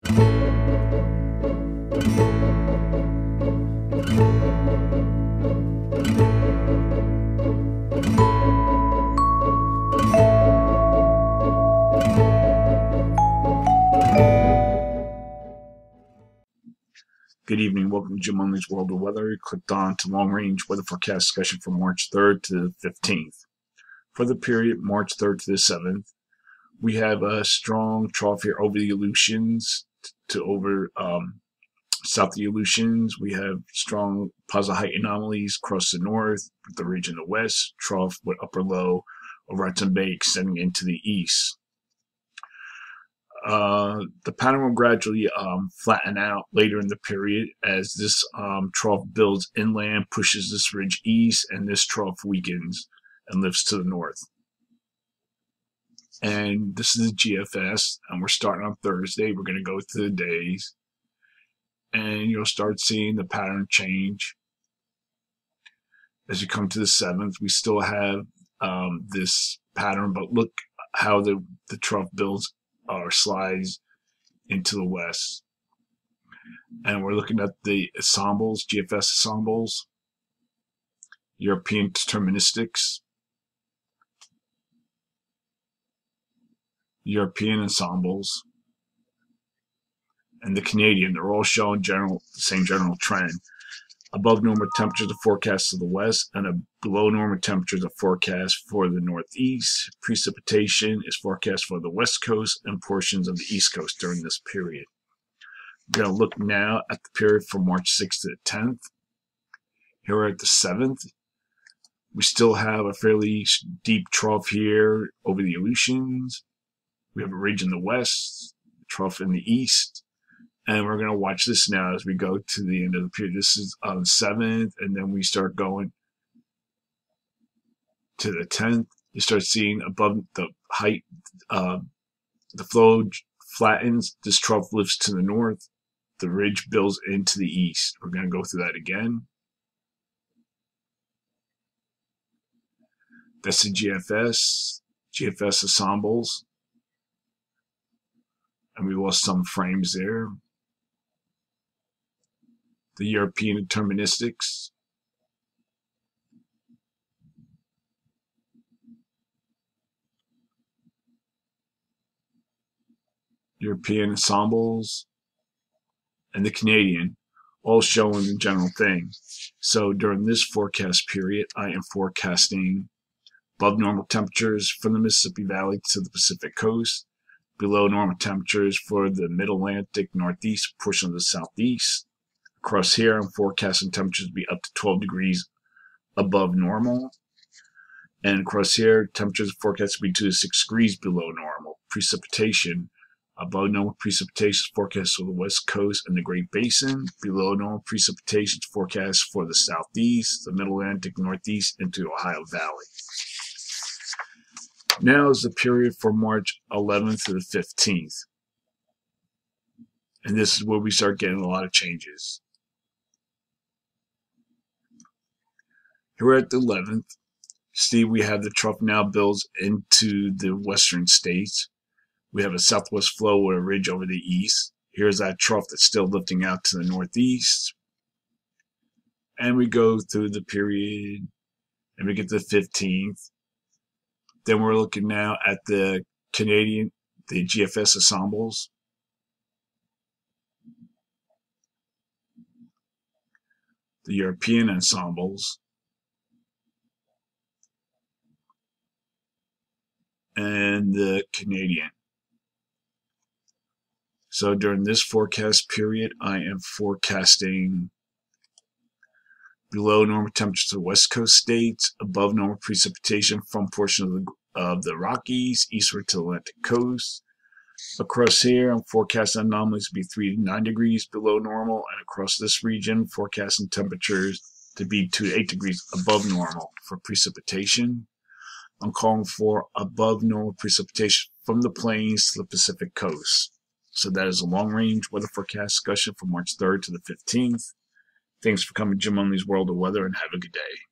Good evening. Welcome to Jim Only's World of Weather. You clicked on to long range weather forecast discussion from March 3rd to the 15th. For the period March 3rd to the 7th, we have a strong trough here over the Aleutians to over south of the Aleutians. We have strong positive height anomalies across the north, the region of the west, trough with upper low over Hudson Bay extending into the east. The pattern will gradually flatten out later in the period as this trough builds inland, pushes this ridge east, and this trough weakens and lifts to the north. And this is the GFS, and we're starting on Thursday. We're going to go through the days, and you'll start seeing the pattern change. As you come to the 7th, we still have this pattern, but look how the trough builds or slides into the west. And we're looking at the ensembles, GFS ensembles, European deterministics, European ensembles, and the Canadian. They're all showing the same general trend. Above normal temperatures are forecast to the west, and below normal temperatures are forecast for the northeast. Precipitation is forecast for the west coast and portions of the east coast during this period. We're going to look now at the period from March 6th to the 10th. Here we're at the 7th. We still have a fairly deep trough here over the Aleutians. We have a ridge in the west, trough in the east. And we're going to watch this now as we go to the end of the period. This is on the 7th, and then we start going to the 10th. You start seeing above the height, the flow flattens. This trough lifts to the north. The ridge builds into the east. We're going to go through that again. That's the GFS ensembles. And we lost some frames there. The European deterministics, European ensembles, and the Canadian, all showing the general thing. So during this forecast period, I am forecasting above normal temperatures from the Mississippi Valley to the Pacific coast, below normal temperatures for the Mid-Atlantic, Northeast, portion of the Southeast. Across here, I'm forecasting temperatures to be up to 12 degrees above normal. And across here, temperatures are forecast to be 2 to 6 degrees below normal. Precipitation, above normal precipitation is forecast for the West Coast and the Great Basin. Below normal precipitation is forecast for the Southeast, the Mid-Atlantic, Northeast, into the Ohio Valley. Now is the period from March 11th to the 15th. And this is where we start getting a lot of changes. Here at the 11th, see we have the trough now builds into the western states. We have a southwest flow with a ridge over the east. Here's that trough that's still lifting out to the northeast. And we go through the period, and we get to the 15th. Then we're looking now at the Canadian, the GFS ensembles. The European ensembles. And the Canadian. So during this forecast period, I am forecasting below normal temperatures to the West Coast states, above normal precipitation from portion of the Rockies, eastward to the Atlantic coast. Across here, I'm forecasting anomalies to be 3 to 9 degrees below normal, and across this region, forecasting temperatures to be 2 to 8 degrees above normal for precipitation. I'm calling for above normal precipitation from the plains to the Pacific coast. So that is a long-range weather forecast discussion from March 3rd to the 15th. Thanks for coming to Jim Only's World of Weather, and have a good day.